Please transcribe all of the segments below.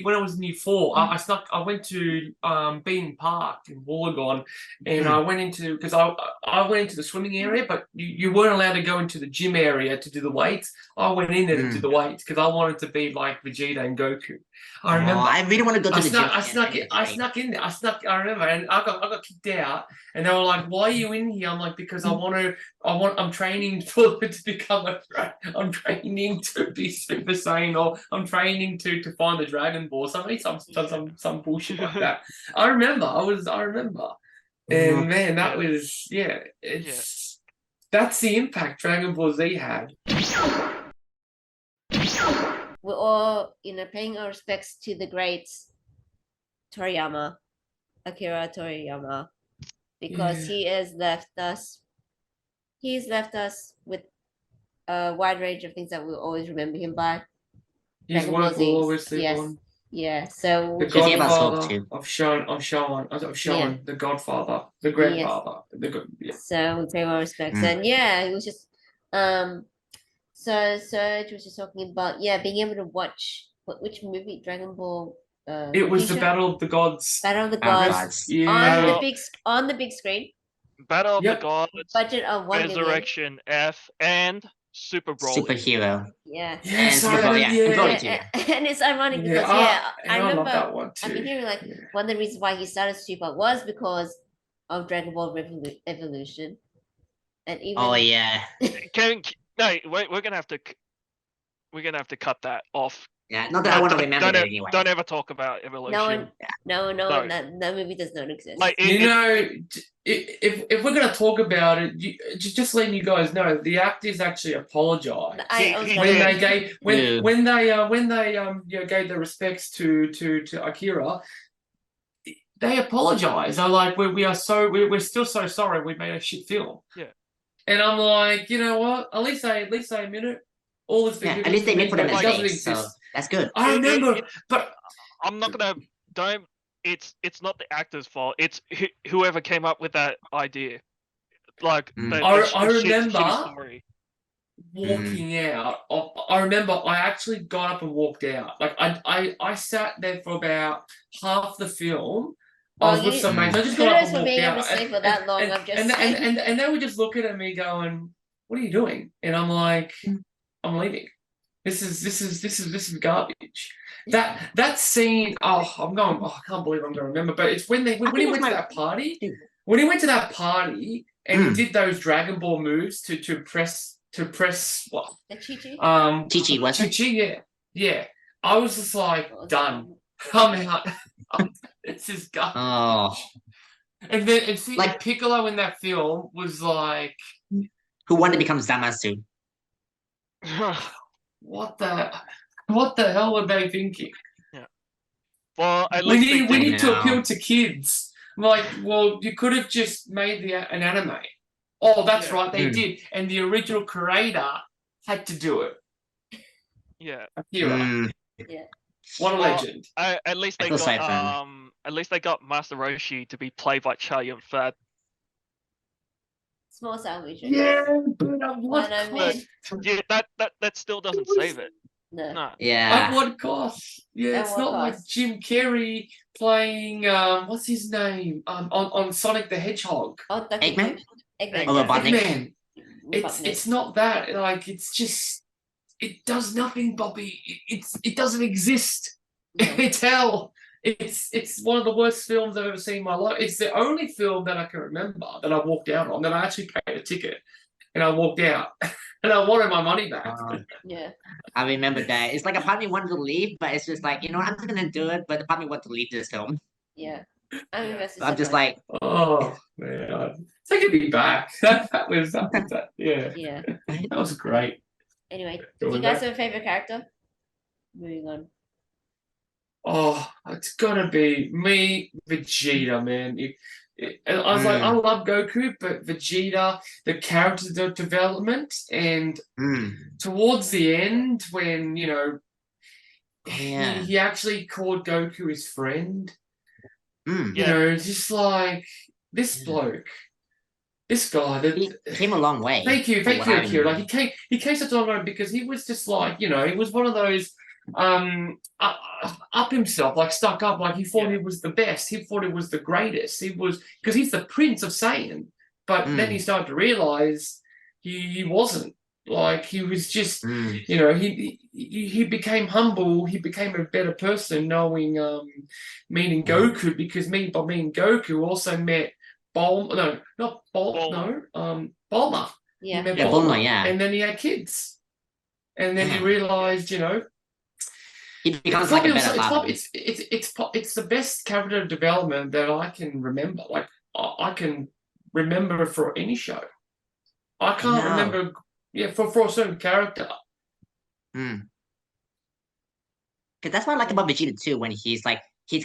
when I was in year 4, I went to Bean Park in Wollongong, and I went into because I went into the swimming area, but you weren't allowed to go into the gym area to do the weights. I went in there to do the weights because I wanted to be like Vegeta and Goku. I remember. I really want to go to the gym. I snuck in there. I remember, and I got kicked out, and they were like, "Why are you in here?" I'm like, "Because I'm training to become I'm training to be Super Saiyan, or I'm training to find the Dragon Ball." Some bullshit like that. I remember. And man, that was that's the impact Dragon Ball Z had. We're all, paying our respects to the great Akira Toriyama, because he's left us with a wide range of things that we'll always remember him by. His work will always live on. Yeah, so the Godfather of Sean, the Godfather, the grandfather, So we pay our respects, and it was just So Serge was just talking about being able to watch which movie, Dragon Ball. It was the Battle of the Gods. Battle of the Gods on the big screen. Battle of the Gods. Budget of $1 million. Resurrection F and Super Broly. Superhero. Yeah. Yes, and it's ironic because I remember that one too. I've been hearing one of the reasons why he started Super was because of Dragon Ball Evolution, and even No, we're gonna have to cut that off. Yeah, not that I want to remember it anyway. Don't ever talk about Evolution. No, that movie does not exist. If we're gonna talk about it, just letting you guys know, the actors actually apologized when they gave their respects to Akira. They apologized. They're like, we're still so sorry we made a shit film. Yeah. And I'm like, you know what? At least they admit it. All this at least they admit for the mistakes. So that's good. I remember, but I'm not gonna. It's not the actor's fault. It's whoever came up with that idea. Like I remember walking out. I remember I actually got up and walked out. Like I sat there for about half the film. I was with some mates. I just got up and walked out. For that long, and they were just looking at me going, "What are you doing?" And I'm like, "I'm leaving. This is garbage." That scene. I'm going. I can't believe I'm going to remember. But it's when he went to that party. When he went to that party and he did those Dragon Ball moves to press what? The Chi-Chi. Chi-Chi, yeah. I was just like, done. I'm out. It's just garbage. Oh. And then like Piccolo in that film was like, who wanted to become Zamasu? What the hell were they thinking? Yeah. Well, we need to appeal to kids. Like, well, you could have just made an anime. Oh, that's right, they did, and the original creator had to do it. Yeah. Akira. Yeah. What a legend. At least they got Master Roshi to be played by Chow Yun-fat. Small sandwich. Yeah, but that still doesn't save it. No. Yeah. At what cost? Yeah, it's not like Jim Carrey playing what's his name? On Sonic the Hedgehog. Oh, Eggman? Eggman. It's not that. Like, it's just, it does nothing, Bobby. It doesn't exist. It's hell. It's one of the worst films I've ever seen in my life. It's the only film that I can remember that I walked out on, that I actually paid a ticket and I walked out and I wanted my money back. Yeah. I remember that. It's like a part of me wanted to leave, but it's just like, I'm just gonna do it, but the part of me wanted to leave this film. Yeah. I'm just like, oh man, taking me back. That was that. Yeah. Yeah. That was great. Anyway, do you guys have a favorite character? Moving on. Oh, it's gotta be me, Vegeta, man. I was like, I love Goku, but Vegeta, the character development, and towards the end, when he actually called Goku his friend. Just like this bloke, this guy. He came a long way. Thank you, Akira. Like he came such a long way because he was just like, he was one of those up himself, like stuck up, like he thought Yeah. he was the best. He thought he was the greatest. He was, because he's the Prince of Saiyan. But then he started to realize he wasn't. Like he was just, you know, he became humble. He became a better person, knowing meeting Goku, because by meeting Goku also met Bulma. No, not Bulma. No, Bulma. He Yeah. met Yeah, Bulma, Bulma, yeah. and then he had kids, and then he Yeah. realized, you know, He becomes like a probably better father. it's the best character development that I can remember. Like I can remember for any show. I can't know. remember. Yeah, for a certain character. Because that's what I like about Vegeta too, when he's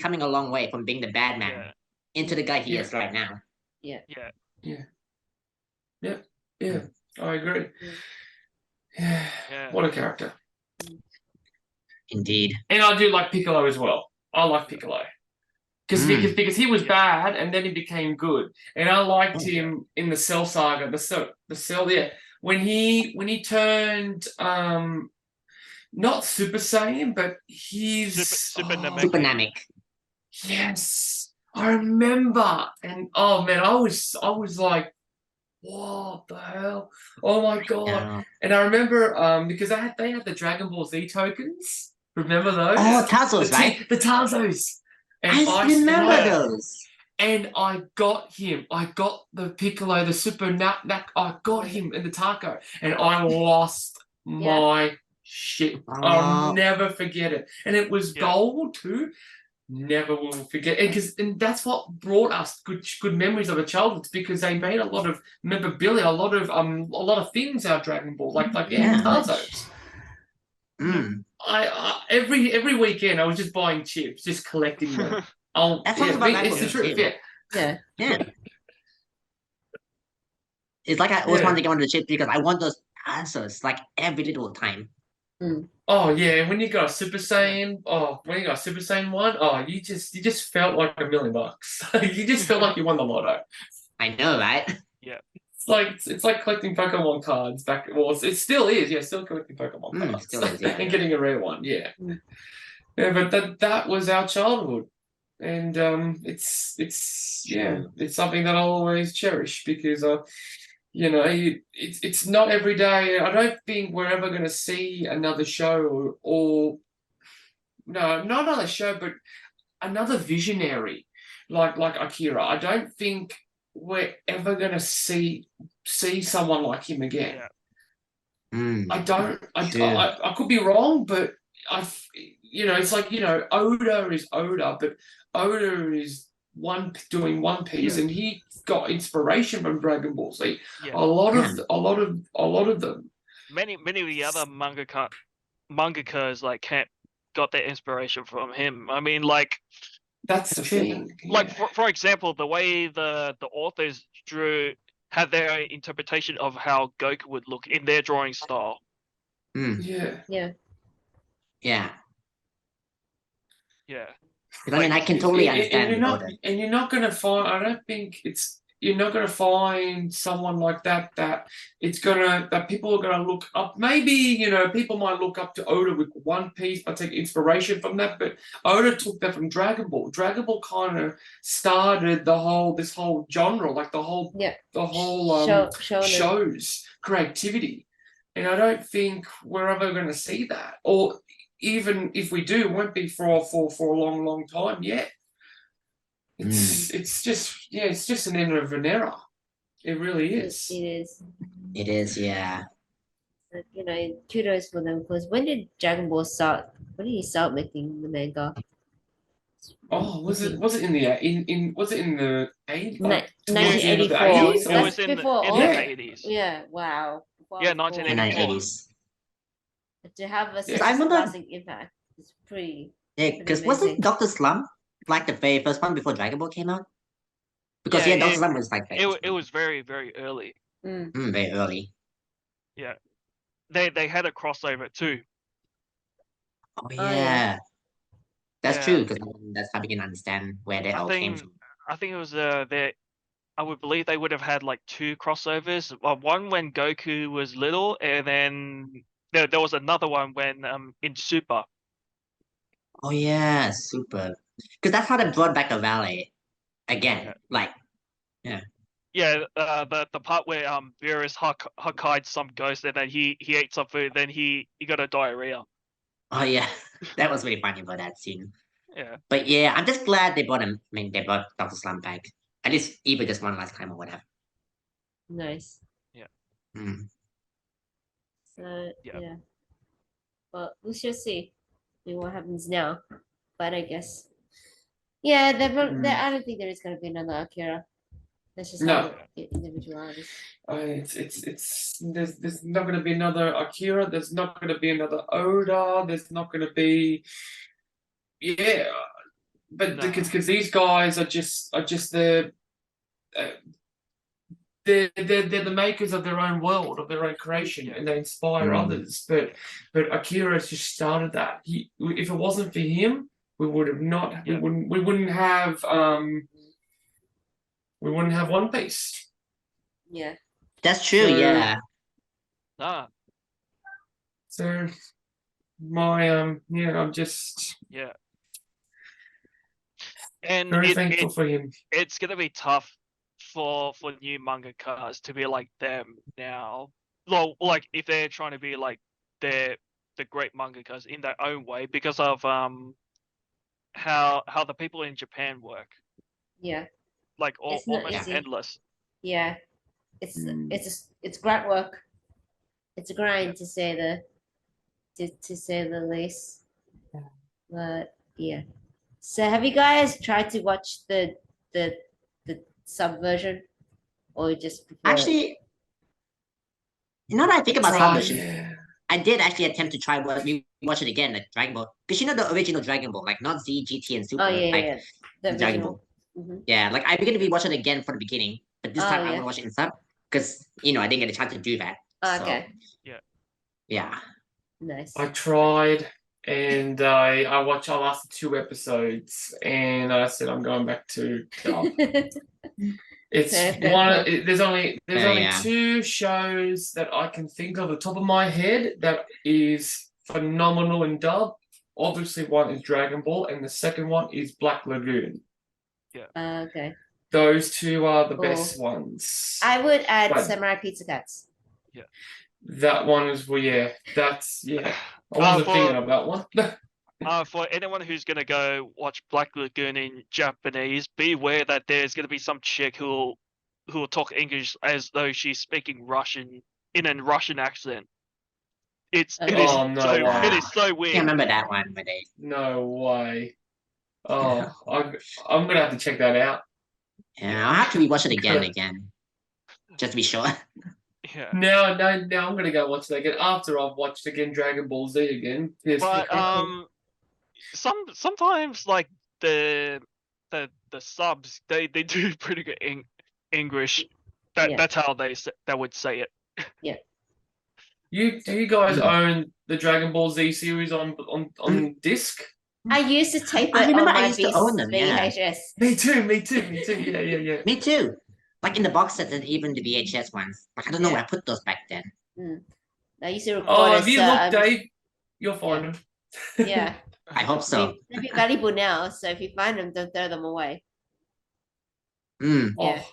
coming a long way from being the bad man Yeah. into the guy he Yeah. is right now. Yeah. Yeah, I agree. Yeah. Yeah. What a character. Indeed. And I do like Piccolo as well. I like Piccolo. Because he was bad and then he became good. And I liked him in the Cell Saga, the Cell, yeah. When he turned not Super Saiyan, but he's Super Namek. Super Namek. Yes, I remember. And oh man, I was like, what the hell? Oh my god. Yeah. And I remember because they had the Dragon Ball Z tokens. Remember those? Oh, Tazos, right? The Tazos. And I remember yeah. those. And I got him. I got the Piccolo, the Super I got him in the taco, and I lost my shit. I'll never forget it. And it was gold too. Never will forget it. And that's what brought us good memories of our childhoods, because they made a lot of memorabilia, a lot of things out of Dragon Ball, like Tazos. I every weekend I was just buying chips, just collecting them. That's what about it's the truth. Yeah. Yeah. It's like I always wanted to get one of the chips because I want those answers like every little time. Oh yeah, when you got a Super Saiyan, when you got a Super Saiyan 1, you just felt like $1,000,000. You just felt like you won the lotto. I know, right? It's like collecting Pokemon cards back. Well, it still is. Yeah, still collecting Pokemon cards. Still is, yeah. And getting a rare one. Yeah. Yeah, but that was our childhood, and it's something that I'll always cherish, because you know, it's not every day. I don't think we're ever going to see another show or no, not another show, but another visionary like Akira. I don't think we're ever going to see someone like him again. I don't. I could be wrong, but it's like, Oda is Oda, but Oda is doing One Piece, and he got inspiration from Dragon Ball Z. A lot of them. Many of the other mangakas like got their inspiration from him. I mean, like, that's the thing. Like for example, the way the authors had their own interpretation of how Goku would look in their drawing style. Yeah. Because I mean, I can totally understand. And you're not gonna find. I don't think you're not gonna find someone like that that people are gonna look up. Maybe people might look up to Oda with One Piece, but take inspiration from that. But Oda took that from Dragon Ball. Dragon Ball kind of started this whole genre, like the whole shows creativity. And I don't think we're ever going to see that, or even if we do, it won't be for a long time yet. It's just an end of an era. It really is. It is. Yeah. Kudos for them, because when did Dragon Ball start? When did he start making the manga? Oh, was it in the 80s? 1984. It was in before the 80s. Yeah. Wow. Yeah, 1980s. To have a I remember- lasting impact is pretty. Yeah, because wasn't Dr. Slump like the very first one before Dragon Ball came out? Because Dr. Slump was like it was very, very early. Very early. Yeah, they had a crossover too. Oh yeah, that's true, because that's how we can understand where they all came from. I think it was I would believe they would have had like 2 crossovers. One when Goku was little, and then there was another one when in Super. Oh yeah, super. Because that's how they brought back the valet again. Yeah. Like, Yeah, the part where Beerus Hokkai'd some ghost and then he ate some food, then he got a diarrhea. oh yeah, that was really funny about that scene. Yeah. But yeah, I'm just glad they brought him. I mean, they brought Dr. Slump back. At least even just one last time or whatever. Nice. Mm. So Yeah. yeah. But we shall see what happens now. But I guess yeah, I don't think there is gonna be another Akira. That's just No. individual artists. It's there's not going to be another Akira. There's not going to be another Oda. There's not going to be but No. because these guys are just the they're the makers of their own world, of their own creation, and they inspire others. But Akira's just started that. If it wasn't for him, we would have not. We wouldn't have One Piece. Yeah. That's true. So- Yeah. Ah, So my I'm just yeah. And very thankful for him. it's gonna be tough for new mangakas to be like them now. Well, like if they're trying to be like the great mangakas in their own way because of how the people in Japan work. Yeah. Like It's not almost easy. endless. Yeah. It's grunt work. It's a grind to say the least. But yeah. So have you guys tried to watch the sub version, or just prefer it? Actually, you know what I think about Try, subversion? yeah. I did actually attempt to try watch it again, like Dragon Ball. Because you know the original Dragon Ball, like not Z, GT, and Super. Oh yeah, like yeah. The Dragon original. Ball. Mhm. Yeah, like I began to rewatch it again from the beginning, but this Oh, time I yeah. want to watch it in sub because I didn't get a chance to do that. Oh, So, okay. yeah. Nice. I tried, and I watched. I lasted 2 episodes, and I said I'm going back to dub. It's Fair one. point. There's only Yeah. 2 shows that I can think of the top of my head that is phenomenal in dub. Obviously, one is Dragon Ball, and the second one is Black Lagoon. Okay. Those 2 are the Cool. best ones. I would add But- Samurai Pizza Cats. That one is that's I wasn't for- thinking of that one. For anyone who's gonna go watch Black Lagoon in Japanese, beware that there's gonna be some chick who'll talk English as though she's speaking Russian in a Russian accent. It is Oh, no way. it is so I weird. can't remember that one, but they. No way. Oh, I'm gonna have to check that out. Yeah, I'll have to rewatch it again, just to be sure. Yeah. Now I'm gonna go watch that again after I've watched again Dragon Ball Z again. Yes. But sometimes like the subs they do pretty good English. Yeah. That's how they would say it. Do you guys own the Dragon Ball Z series on disc? I used to tape I it remember on I my used to own them, yeah. VHS. Me too. Yeah. Me too. Like in the box set and even the VHS ones. Like I don't know where I put those back then. I used to record Oh, it, if you so look, I was- Dave, you'll find them. Yeah. I hope so. They'd be valuable now, so if you find them, don't throw them away. Mm. Yeah. Oh,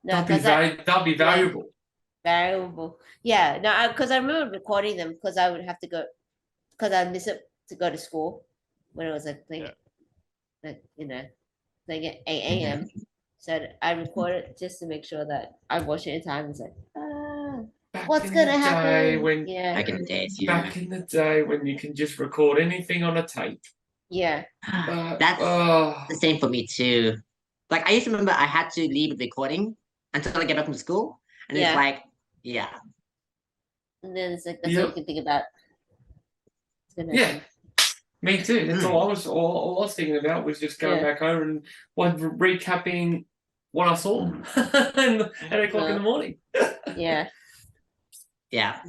No, that'd be because valuable. valuable. Yeah, no, because I remember recording them because I would have to go, because I miss it to go to school when it was like playing, playing at 8 a.m. So I recorded just to make sure that I watch it in time. It's like, Back what's in gonna the day happen? when Yeah, Back in the days, yeah. back in the day when you can just record anything on a tape. yeah, That's Oh, the same for me too. Like I used to remember I had to leave the recording until I get back from school. And it's Yeah. like, yeah. and then it's like that's all you Yep. can think about. It's gonna yeah. happen. Me too. That's all I was thinking about was just going Yeah. back home and recapping what I saw and 8 o'clock in the morning. Yeah, Yeah.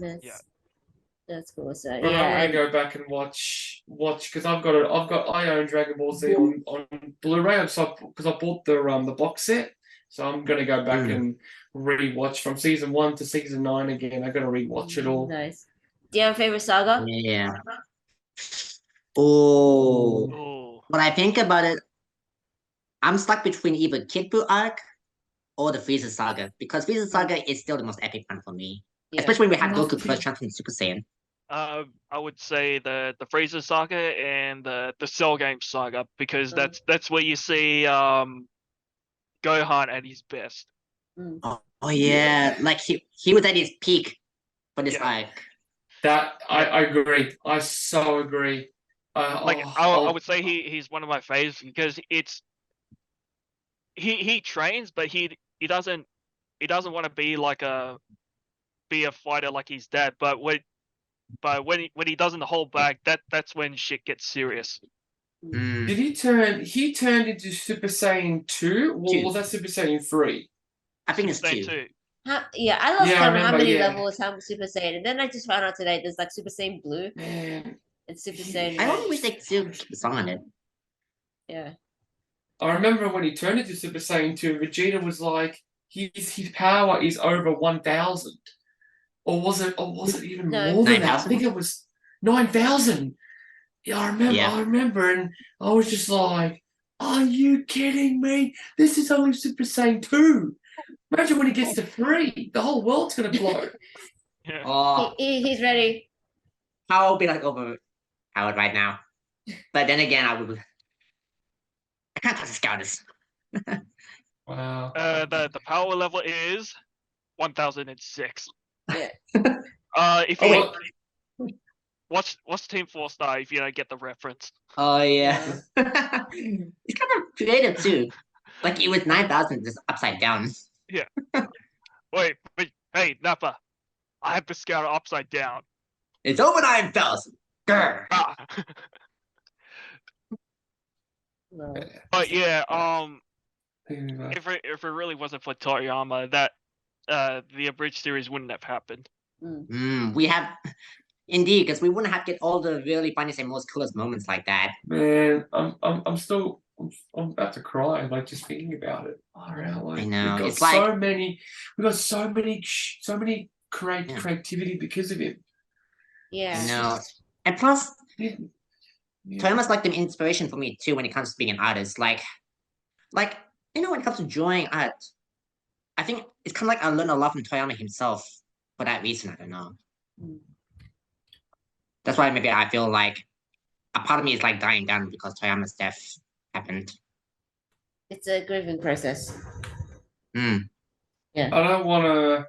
that's cool. So But yeah, I'm gonna go back and watch because I own Dragon Ball Z on Blu-ray because I bought the box set, so I'm gonna go back and rewatch from season 1 to season 9 again. I gotta rewatch it all. nice. Do you have a favorite saga? Yeah. Oh, Oh, when I think about it, I'm stuck between either Kid Buu arc or the Frieza saga because Frieza saga is still the most epic one for me, Yeah. especially when we had I love Goku first Kid- transforming Super Saiyan. I would say the Freezer saga and the Cell Game saga because Mm. that's where you see Gohan at his best. Mm. Oh yeah, like he was at his peak for this Yeah. arc. That Yeah. I agree. I so agree. Like I would say he's one of my favorites because it's he trains, but he doesn't want to be like be a fighter like his dad. But when he doesn't hold back, that's when shit gets serious. Mm. Did he turn? He turned into Super Saiyan 2, or Two. was that Super Saiyan 3? I think it's Super Saiyan 2. 2. Yeah, I lost Yeah, I count of how remember, many yeah. levels Super Saiyan, and then I just found out today there's like Super Saiyan Blue Man, and Super He- Saiyan I Red. only wish they still keep the song on it. Yeah. I remember when he turned into Super Saiyan 2, Vegeta was like, his power is over 1,000. Or was it even No. more than that? I 9,000? think it was 9,000. Yeah, Yeah. I remember, and I was just like, are you kidding me? This is only Super Saiyan 2. Imagine when he gets to 3, the whole world's gonna blow. Yeah. Oh, He's ready. I'll be like overpowered right now. But then again, I can't touch the scouters. Wow. The power level is 1006. Yeah. If Oh, you wait. watch Team 4 Star if you don't get the reference. Oh yeah. It's kind of creative too. Like it was 9,000 just upside down. Wait, hey Nappa, I have the scouter upside down. It's over 9,000. Grr. Ah. No. But yeah, Anyway. if it really wasn't for Toriyama, that the abridged series wouldn't have happened. We have indeed, because we wouldn't have get all the really funniest and most coolest moments like that. Man, I'm still I'm about to cry like just thinking about it. Far out, like, I know, we've got it's so like- many creativity because of him. Yeah. I know. And plus, Yeah. Toriyama's like the inspiration for me too when it comes to being an artist. Like when it comes to drawing art, I think it's kind of like I learned a lot from Toriyama himself for that reason. I don't know. Mm. That's why maybe I feel like a part of me is like dying down because Toriyama's death happened. It's a grieving process. Mm. I don't want to.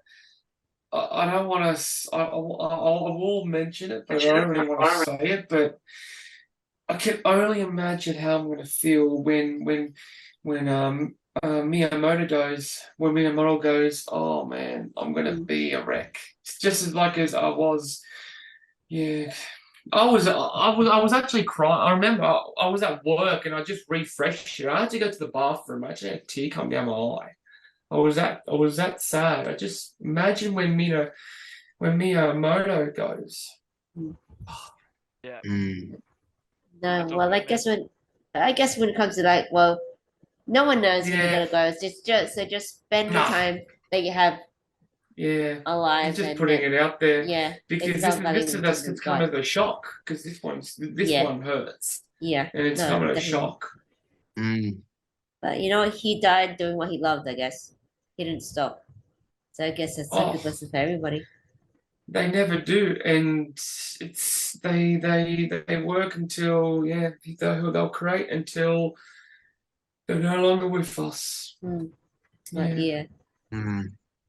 I don't want to. I will mention it, but I don't really want to say it. But I can only imagine how I'm going to feel when Miyamoto goes. When Miyamoto goes, oh man, I'm going to be a wreck. It's just as like as I was. Yeah, I was actually crying. I remember I was at work and I just refreshed it. I had to go to the bathroom. I actually had a tear come down my eye. I was that sad. I just imagine when Miyamoto goes. Yeah. Mm. No, That's well, okay, I guess when it comes to like, well, no one knows when Yeah. you're gonna go. It's just spend the Nah. time that you have Yeah, alive I'm just and putting it out there yeah, because it's this not valuing is the that's children's come God. as a shock because this Yeah. one hurts Yeah, and it's no, come as a definitely. shock. Mm. But you know, he died doing what he loved. I guess he didn't stop. So I guess that's a Oh. good lesson for everybody. They never do, and it's they work until they'll create until they're no longer with us. Not here, Mm.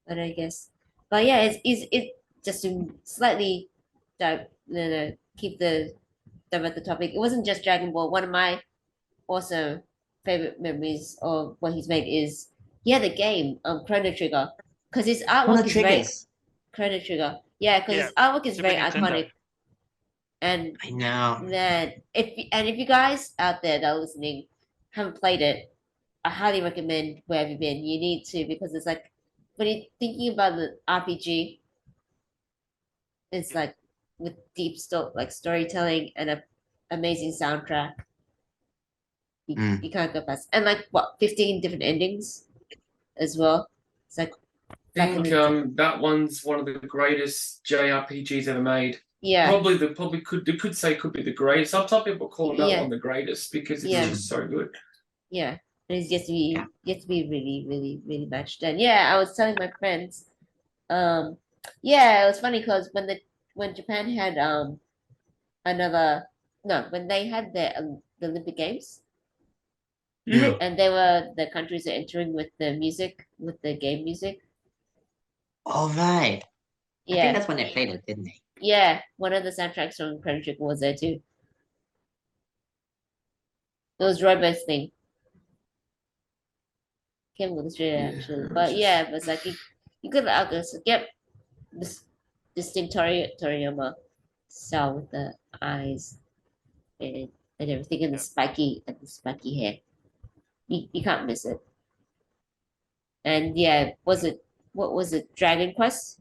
but I guess. But yeah, it's just to slightly dive, keep the divert the topic. It wasn't just Dragon Ball. One of my also favorite memories of what he's made is he had a game, Chrono Trigger, because his artwork is very Triggers. Chrono Trigger. Yeah, because Yeah, his artwork is Super very Nintendo. iconic. And I know. then if you guys out there that are listening haven't played it, I highly recommend Where Have You Been. You need to because it's like when you're thinking about the RPG, it's like with deep storytelling and a amazing soundtrack. You can't go past and like what 15 different endings as well. It's like I think that one's one of the greatest JRPGs ever made. Yeah, probably could say could be the greatest. Some people call another Yeah. one the greatest because it's Yeah. just so good. yeah. And it's yet to be Yeah. yet to be really, really, really matched. And yeah, I was telling my friends, yeah, it was funny because when Japan had another no when they had the Olympic Games Yeah. and the countries are entering with the game music. All right. I think Yeah, that's when they played it, didn't they? yeah. One of the soundtracks from Credit Trick was there too. It was Robo's thing. Can't remember Australia Yeah, actually, it but was yeah, just- it was like you could I guess get this distinct Toriyama style with the eyes and everything and the spiky hair. You can't miss it. And yeah, what was it? Dragon Quest?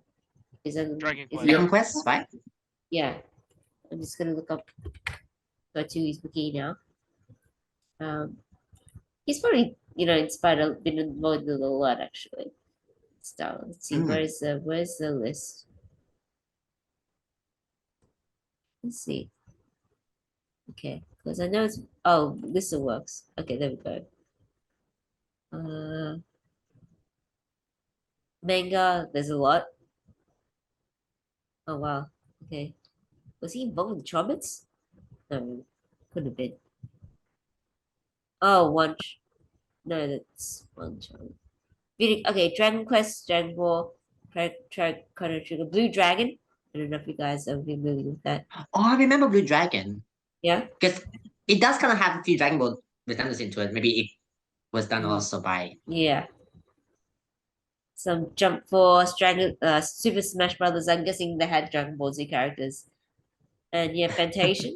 Dragon is Quest. it Dragon Quest, right? yeah. I'm just gonna look up Gatsui's wiki now. He's probably inspired been involved in a lot actually. So let's see, Mm. where's the list? Let's see. Okay, because I know it's this works. Okay, there we go. Manga, there's a lot. Oh wow. Okay. Was he involved with the Chobits? No, could have been. Oh, no, that's one Chobit. Okay, Dragon Quest, Dragon Ball, Chrono Trigger, Blue Dragon. I don't know if you guys are familiar with that. Oh, I remember Blue Dragon. Yeah. Because it does kind of have a few Dragon Ball resemblance into it. Maybe it was done Mm. also by. Yeah. Some Jump Force, Super Smash Brothers. I'm guessing they had Dragon Ball Z characters. And yeah, Fantasia.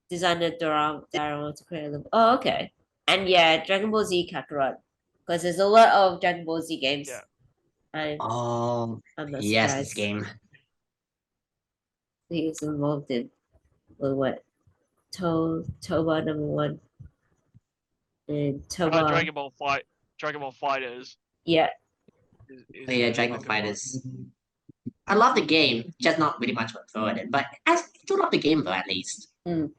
Designer Darrow to create a level. Oh, okay. And yeah, Dragon Ball Z Kakarot. Because there's a lot of Dragon Ball Z games. Yeah. Oh, I'm not yes, surprised this game. he was involved in. Well, what? Toba number one. And Toba. Dragon Ball Fighters Yeah. is Oh, yeah, a Dragon Ball good one. Fighters. I love the game, just not really much for it. But I still love the game though, at least. Mm.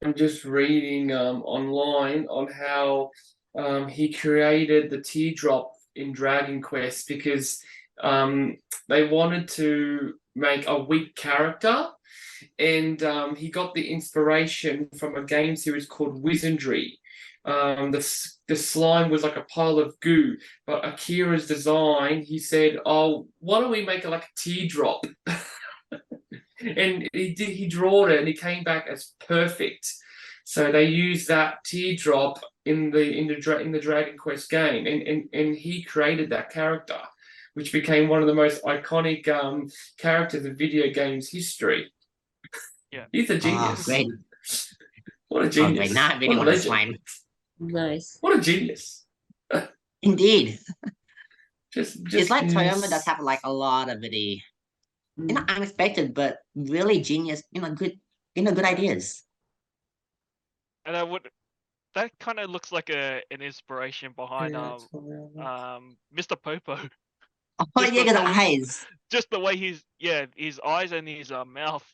I'm just reading online on how he created the teardrop in Dragon Quest because they wanted to make a weak character, and he got the inspiration from a game series called Wizardry. The slime was like a pile of goo, but Akira's design, he said, "Oh, why don't we make it like a teardrop?" And he drawed it and it came back as perfect. So they used that teardrop in the Dragon Quest game, and he created that character, which became one of the most iconic characters of video games history. Yeah. He's a Oh, genius. great. What a Oh, genius. great. Now I really What a want to legend. slime. Nice. What a genius. Indeed. Just It's like Toyama genius. does have like a lot of really, Mm. unexpected but really genius, good ideas. And that kind of looks like an inspiration behind Mr. Popo. Oh, Just yeah, the- the the- eyes. Just the way his eyes and his mouth.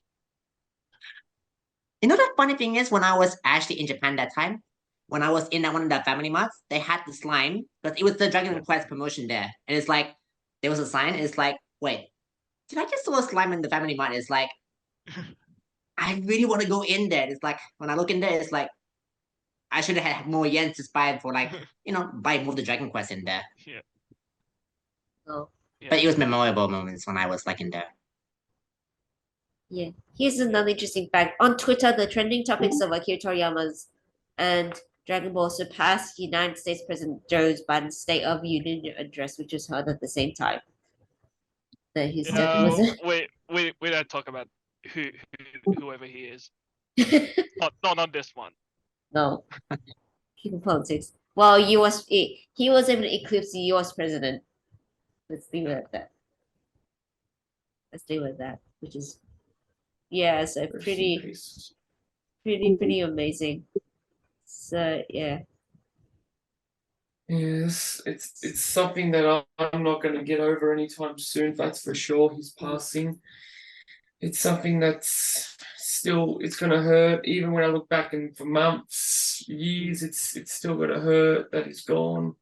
You know the funny thing is when I was actually in Japan that time, when I was in that one of the family marts, they had the slime, but it was the Dragon Quest promotion there. And it's like there was a sign, it's like, wait, did I just saw a slime in the family mart? It's like I really want to go in there. It's like when I look in there, it's like I should have had more yen to buy for like, buy more of the Dragon Quest in there. Yeah. Oh, But it was memorable moments when I was like in there. yeah. Here's another interesting fact. On Twitter, the trending topics of Akira Toriyama's and Dragon Ball surpassed United States President Joe Biden's State of Union address, which was held at the same time. That his death was. We don't talk about whoever he is. Not on this one. No. Keep politics. Well, he was able to eclipse the U.S. president. Let's leave it at that. Let's leave it at that, which is so Rest in pretty peace. pretty amazing. So yeah. Yes, it's something that I'm not going to get over anytime soon. That's for sure. He's passing. It's something that's still it's going to hurt. Even when I look back and for months, years, it's still going to hurt that he's gone.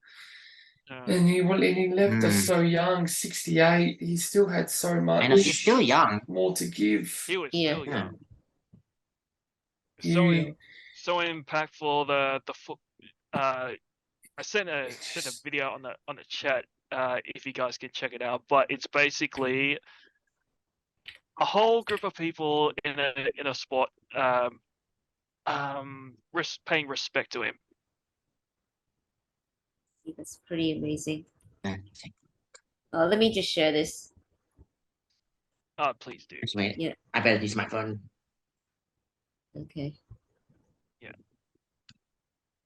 And he left us so young, 68. He still had so much. I know he's still young. More to give. He was Yeah. still young. You- So impactful. The foot. I sent a video on the chat. If you guys can check it out, but it's basically a whole group of people in a spot, paying respect to him. That's pretty amazing. Yeah. Let me just share this. Please do. Just wait. Yeah. I better use my phone. Okay. Yeah.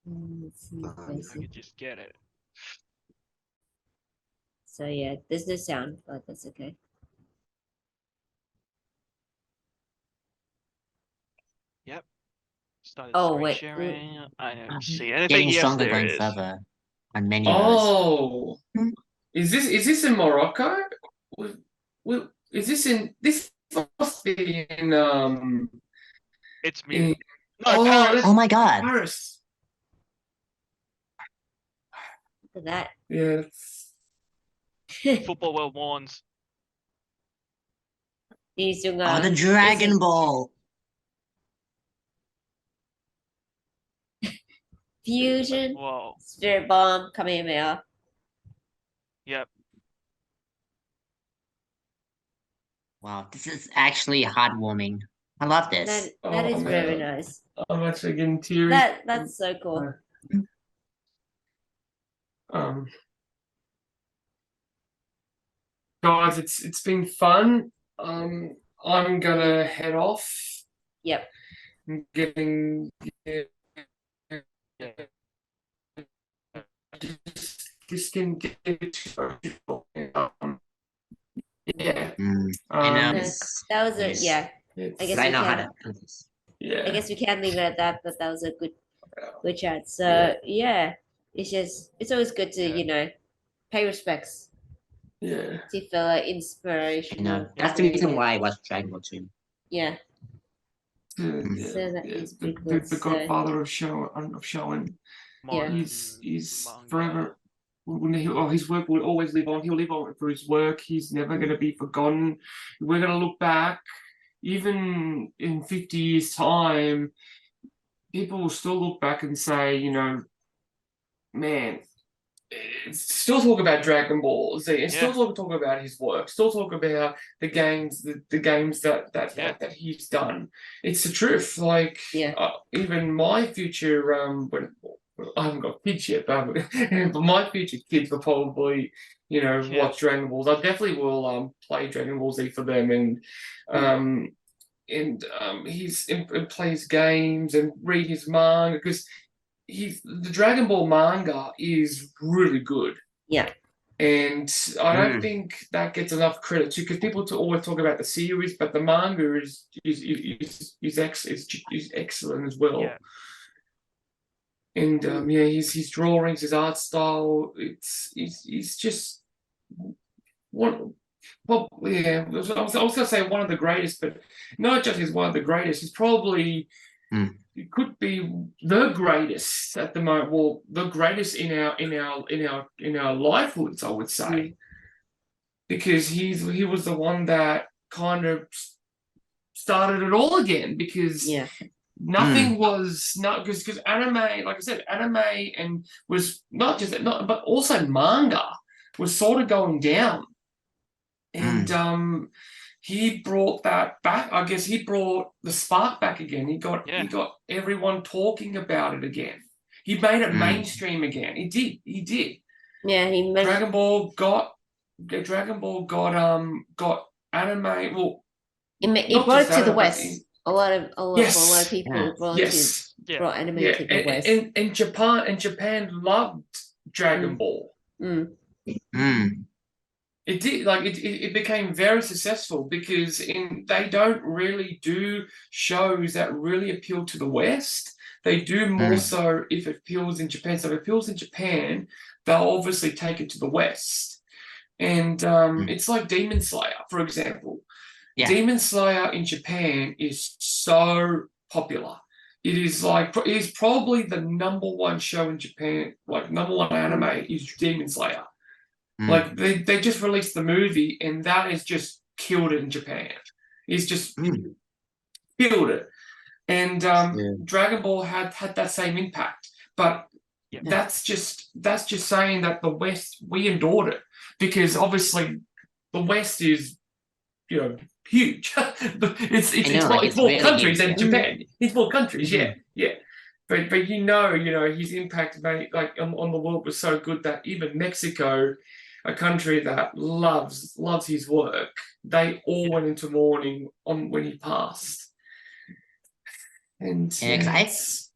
Let's see if I I see. could just get it. So yeah, there's no sound, but that's okay. Started Oh, screen wait. sharing. I don't Oh, see anything. Getting Yes, stronger, there going is. further on many levels. Oh, Hmm. is this in Morocco? Is this must be in It's in me. No, oh, Paris. that's Oh my god. Paris. Look at that. Yeah, Football world warns. These young, Oh, the Dragon Ball. fusion, Whoa. spirit bomb, Kamehameha. Yep. Wow, this is actually heartwarming. I love this. That is Oh, very man. nice. I'm actually getting teary. That's so cool. Guys, it's been fun. I'm gonna head off. Yep. I'm getting just can get yeah. I know Um, this. That was a Yes. yeah. it's- I guess But I we know how can. to do this. yeah. I guess we can't leave it at that, but that was a good chat. So Yeah. yeah, it's always good to Yeah. pay respects Yeah. to feel I inspirational. know. That's the reason why I watch Dragon Ball too. Yeah. Yeah, So that yeah, is the, pretty the, cool. the So godfather of showing. Yeah. He's Manga. forever. His work will always live on. He'll live on for his work. He's never going to be forgotten. We're going to look back, even in 50 years' time, people will still look back and say, man, still talk about Dragon Ball Z, and still talk about his work, still talk about the games, the games that he's done. It's the truth. Like, Yeah. even my future, when I haven't got kids yet, but my future kids will probably, watch Dragon Balls. I definitely will play Dragon Ball Z for them, and he's and plays games and read his manga, because the Dragon Ball manga is really good. Yeah. And I don't think that gets enough credit too, because people always talk about the series, but the manga is excellent as well. Yeah. And his drawings, his art style, he's just one. Well, yeah, I was going to say one of the greatest, but not just he's one of the greatest. He's probably it could be the greatest at the moment. Well, the greatest in our livelihoods, I would say, because he was the one that kind of started it all again. Because nothing was not because anime, like I said, anime and was not but also manga was sort of going down. And he brought that back. I guess he brought the spark back again. He got everyone talking about it again. He made it mainstream again. He did. Yeah, Dragon Ball got anime. Well, it brought it to the West. A lot of people brought anime to the West. And Japan loved Dragon Ball. It did, like it became very successful, because they don't really do shows that really appeal to the West. They do more Mm. so if it appeals in Japan. So if it appeals in Japan, they'll obviously take it to the West. And it's like Demon Slayer, for example. Yeah. Demon Slayer in Japan is so popular. It is probably the #1 show in Japan, like #1 anime is Demon Slayer. Mm. Like they just released the movie and that has just killed it in Japan. It's just Mm. killed it. And Yeah. Dragon Ball had that same impact. But Yeah. that's just saying that the West, we endured it. Because obviously the West is, you know, huge. It's more really countries huge, than yeah. Japan. It's more countries, Mhm. yeah. But you know, his impact like on the world was so good that even Mexico, a country that loves his work, they all went into mourning when he passed. And Yeah, 'cause it's-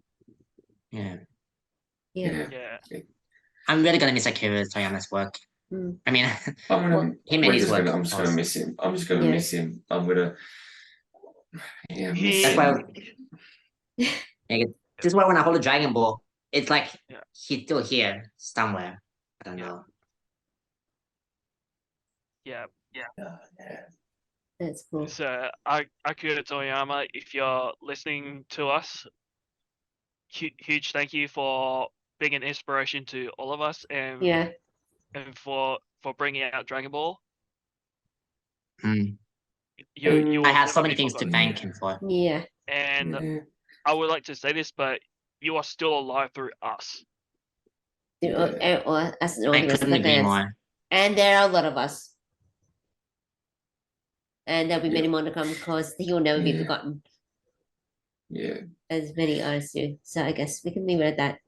Yeah. Yeah. Yeah. I'm really gonna miss Akira Toriyama's work. Mm. I mean, I'm gonna. Well, him and I'm his just work. gonna miss him. I'm just gonna Yeah. miss him. I'm gonna. Yeah, miss He- That's him. why. Yeah, this is why when I hold a Dragon Ball, it's like Yeah. he's still here somewhere. I don't Yeah. know. Yeah. Yeah. That's cool. So, Akira Toriyama, if you're listening to us, huge thank you for being an inspiration to all of us, and Yeah. and for bringing out Dragon Ball. Mm. You And will I have so never many be things to forgotten. thank him for. Yeah. And Yeah. I would like to say this, but you are still alive through us. As the I rest couldn't of agree us. more. And there are a lot of us. And there'll be many Yeah. more to come because he will never be Yeah. forgotten, Yeah. as many others do. So I guess we can leave it at that.